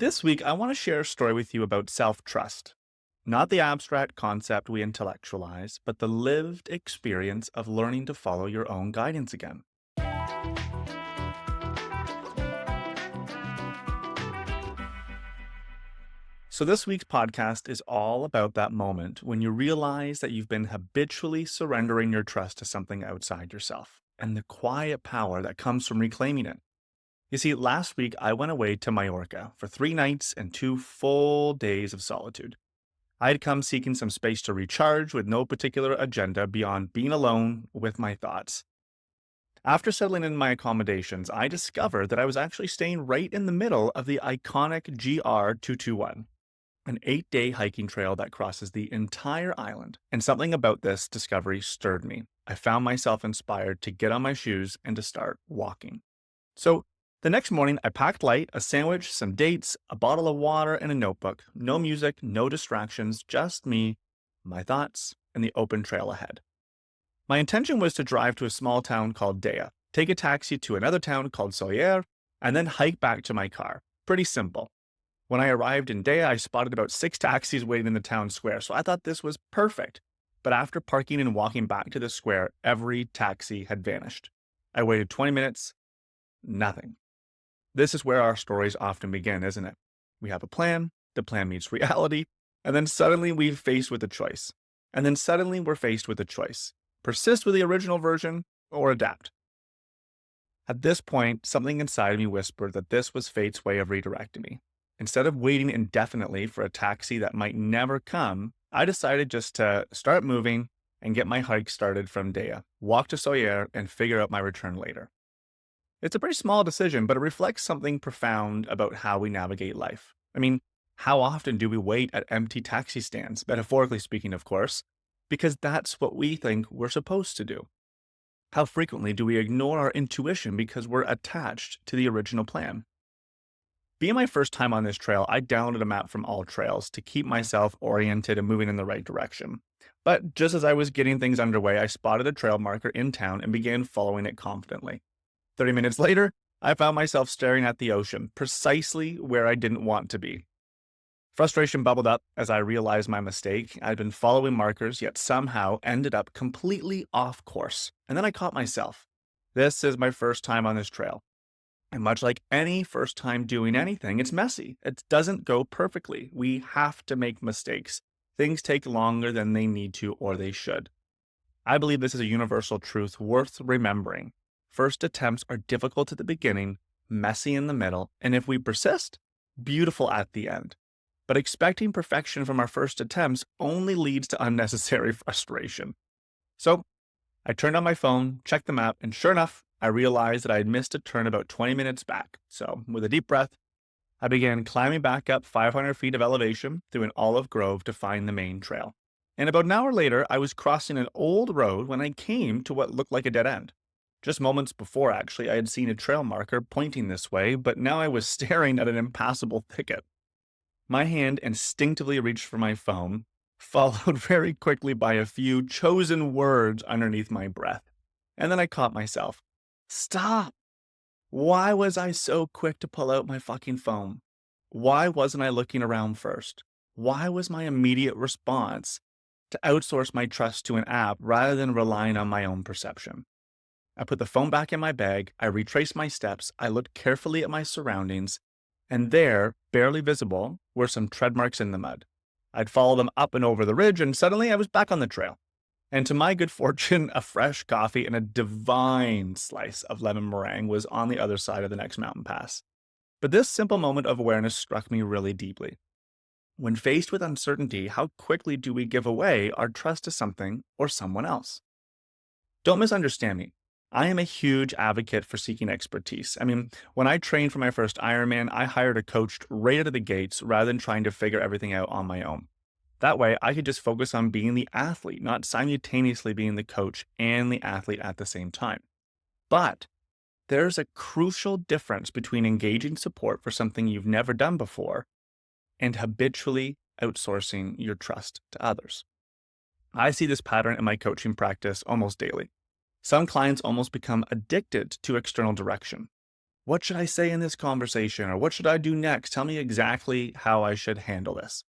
This week, I want to share a story with you about self trust. Not the abstract concept we intellectualize, but the lived experience of learning to follow your own guidance again. So, this week's podcast is all about that moment when you realize that you've been habitually surrendering your trust to something outside yourself and the quiet power that comes from reclaiming it. You see, last week I went away to Mallorca for 3 nights and 2 full days of solitude. I had come seeking some space to recharge with no particular agenda beyond being alone with my thoughts. After settling in my accommodations, I discovered that I was actually staying right in the middle of the iconic GR221, an 8-day hiking trail that crosses the entire island. And something about this discovery stirred me. I found myself inspired to get on my shoes and to start walking. So, the next morning, I packed light, a sandwich, some dates, a bottle of water, and a notebook. No music, no distractions, just me, my thoughts, and the open trail ahead. My intention was to drive to a small town called Dea, take a taxi to another town called Solier, and then hike back to my car. Pretty simple. When I arrived in Dea, I spotted about 6 taxis waiting in the town square, so I thought this was perfect. But after parking and walking back to the square, every taxi had vanished. I waited 20 minutes, nothing. This is where our stories often begin, isn't it? We have a plan, the plan meets reality, and then suddenly we're faced with a choice. Persist with the original version or adapt. At this point, something inside me whispered that this was fate's way of redirecting me. Instead of waiting indefinitely for a taxi that might never come, I decided just to start moving and get my hike started from Dea, walk to Soyer, and figure out my return later. It's a pretty small decision, but it reflects something profound about how we navigate life. I mean, how often do we wait at empty taxi stands, metaphorically speaking, of course, because that's what we think we're supposed to do? How frequently do we ignore our intuition because we're attached to the original plan? Being my first time on this trail, I downloaded a map from All Trails to keep myself oriented and moving in the right direction. But just as I was getting things underway, I spotted a trail marker in town and began following it confidently. 30 minutes later, I found myself staring at the ocean, precisely where I didn't want to be. Frustration bubbled up as I realized my mistake. I'd been following markers, yet somehow ended up completely off course. And then I caught myself. This is my first time on this trail. And much like any first time doing anything, it's messy. It doesn't go perfectly. We have to make mistakes. Things take longer than they need to or they should. I believe this is a universal truth worth remembering. First attempts are difficult at the beginning, messy in the middle, and if we persist, beautiful at the end. But expecting perfection from our first attempts only leads to unnecessary frustration. So, I turned on my phone, checked the map, and sure enough, I realized that I had missed a turn about 20 minutes back. So, with a deep breath, I began climbing back up 500 feet of elevation through an olive grove to find the main trail. And about an hour later, I was crossing an old road when I came to what looked like a dead end. Just moments before, actually, I had seen a trail marker pointing this way, but now I was staring at an impassable thicket. My hand instinctively reached for my phone, followed very quickly by a few chosen words underneath my breath. And then I caught myself. Stop! Why was I so quick to pull out my fucking phone? Why wasn't I looking around first? Why was my immediate response to outsource my trust to an app rather than relying on my own perception? I put the phone back in my bag, I retraced my steps, I looked carefully at my surroundings, and there, barely visible, were some tread marks in the mud. I'd followed them up and over the ridge, and suddenly I was back on the trail. And to my good fortune, a fresh coffee and a divine slice of lemon meringue was on the other side of the next mountain pass. But this simple moment of awareness struck me really deeply. When faced with uncertainty, how quickly do we give away our trust to something or someone else? Don't misunderstand me. I am a huge advocate for seeking expertise. I mean, when I trained for my first Ironman, I hired a coach right out of the gates rather than trying to figure everything out on my own. That way, I could just focus on being the athlete, not simultaneously being the coach and the athlete at the same time. But there's a crucial difference between engaging support for something you've never done before and habitually outsourcing your trust to others. I see this pattern in my coaching practice almost daily. Some clients almost become addicted to external direction. What should I say in this conversation? Or what should I do next? Tell me exactly how I should handle this.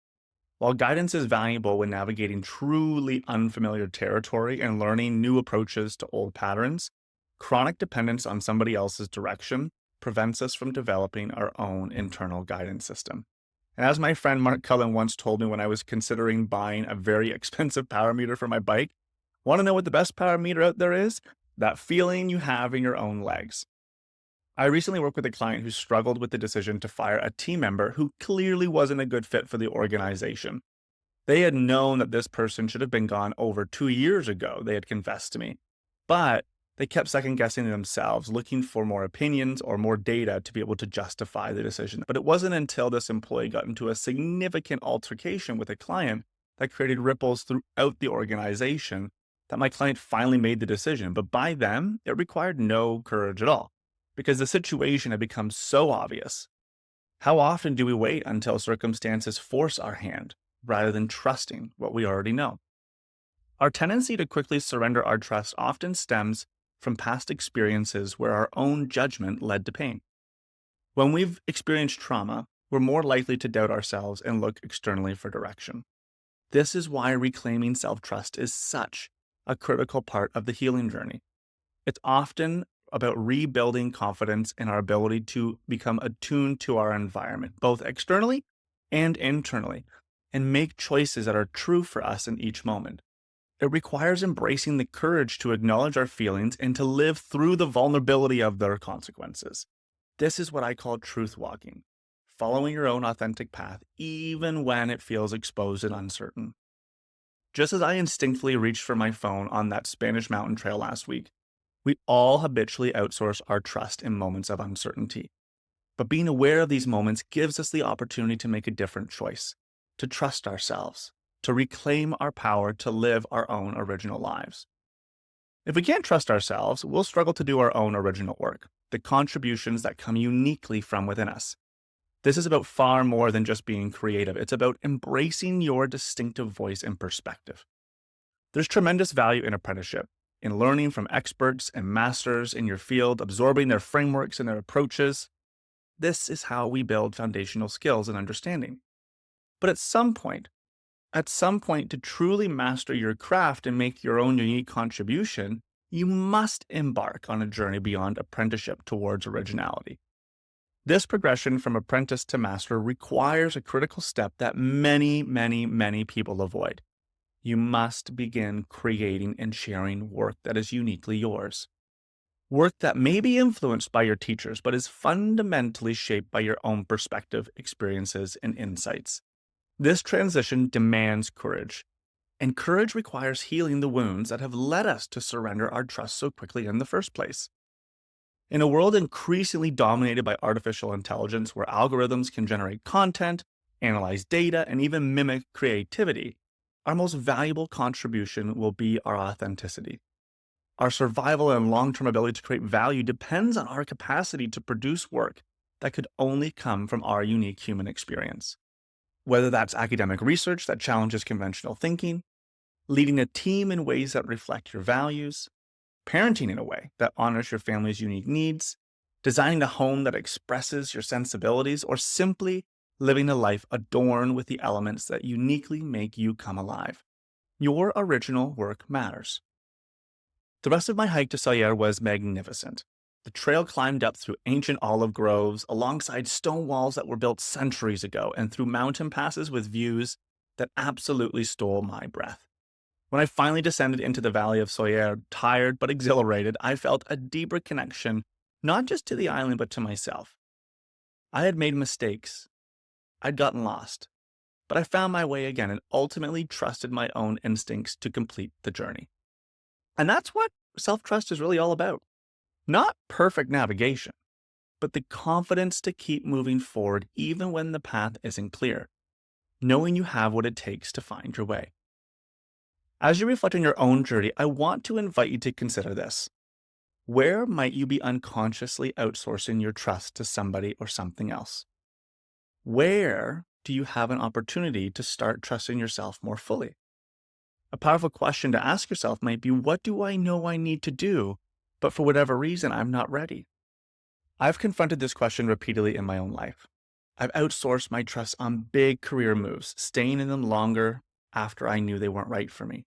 While guidance is valuable when navigating truly unfamiliar territory and learning new approaches to old patterns, chronic dependence on somebody else's direction prevents us from developing our own internal guidance system. And as my friend Mark Cullen once told me when I was considering buying a very expensive power meter for my bike, want to know what the best power meter out there is? That feeling you have in your own legs. I recently worked with a client who struggled with the decision to fire a team member who clearly wasn't a good fit for the organization. They had known that this person should have been gone over 2 years ago, they had confessed to me. But they kept second guessing themselves, looking for more opinions or more data to be able to justify the decision. But it wasn't until this employee got into a significant altercation with a client that created ripples throughout the organization that my client finally made the decision. But by then, it required no courage at all because the situation had become so obvious. How often do we wait until circumstances force our hand rather than trusting what we already know? Our tendency to quickly surrender our trust often stems from past experiences where our own judgment led to pain. When we've experienced trauma, we're more likely to doubt ourselves and look externally for direction. This is why reclaiming self trust is such a critical part of the healing journey. It's often about rebuilding confidence in our ability to become attuned to our environment, both externally and internally, and make choices that are true for us in each moment. It requires embracing the courage to acknowledge our feelings and to live through the vulnerability of their consequences. This is what I call truth walking, following your own authentic path, even when it feels exposed and uncertain. Just as I instinctively reached for my phone on that Spanish mountain trail last week, we all habitually outsource our trust in moments of uncertainty. But being aware of these moments gives us the opportunity to make a different choice, to trust ourselves, to reclaim our power to live our own original lives. If we can't trust ourselves, we'll struggle to do our own original work, the contributions that come uniquely from within us. This is about far more than just being creative. It's about embracing your distinctive voice and perspective. There's tremendous value in apprenticeship, in learning from experts and masters in your field, absorbing their frameworks and their approaches. This is how we build foundational skills and understanding. But at some point, to truly master your craft and make your own unique contribution, you must embark on a journey beyond apprenticeship towards originality. This progression from apprentice to master requires a critical step that many, many, many people avoid. You must begin creating and sharing work that is uniquely yours. Work that may be influenced by your teachers, but is fundamentally shaped by your own perspective, experiences, and insights. This transition demands courage, and courage requires healing the wounds that have led us to surrender our trust so quickly in the first place. In a world increasingly dominated by artificial intelligence, where algorithms can generate content, analyze data, and even mimic creativity, our most valuable contribution will be our authenticity. Our survival and long-term ability to create value depends on our capacity to produce work that could only come from our unique human experience. Whether that's academic research that challenges conventional thinking, leading a team in ways that reflect your values, parenting in a way that honors your family's unique needs, designing a home that expresses your sensibilities, or simply living a life adorned with the elements that uniquely make you come alive. Your original work matters. The rest of my hike to Sawyer was magnificent. The trail climbed up through ancient olive groves, alongside stone walls that were built centuries ago, and through mountain passes with views that absolutely stole my breath. When I finally descended into the valley of Sawyer, tired but exhilarated, I felt a deeper connection, not just to the island, but to myself. I had made mistakes. I'd gotten lost. But I found my way again and ultimately trusted my own instincts to complete the journey. And that's what self-trust is really all about. Not perfect navigation, but the confidence to keep moving forward even when the path isn't clear, knowing you have what it takes to find your way. As you reflect on your own journey, I want to invite you to consider this. Where might you be unconsciously outsourcing your trust to somebody or something else? Where do you have an opportunity to start trusting yourself more fully? A powerful question to ask yourself might be, what do I know I need to do, but for whatever reason, I'm not ready? I've confronted this question repeatedly in my own life. I've outsourced my trust on big career moves, staying in them longer after I knew they weren't right for me.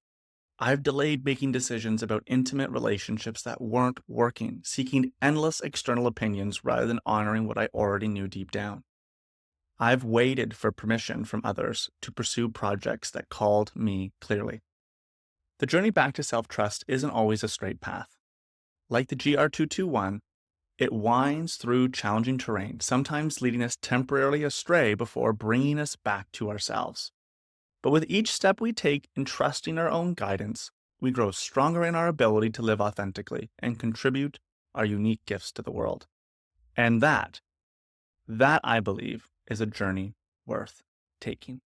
I've delayed making decisions about intimate relationships that weren't working, seeking endless external opinions rather than honoring what I already knew deep down. I've waited for permission from others to pursue projects that called me clearly. The journey back to self trust isn't always a straight path. Like the GR221, it winds through challenging terrain, sometimes leading us temporarily astray before bringing us back to ourselves. But with each step we take in trusting our own guidance, we grow stronger in our ability to live authentically and contribute our unique gifts to the world. And that I believe is a journey worth taking.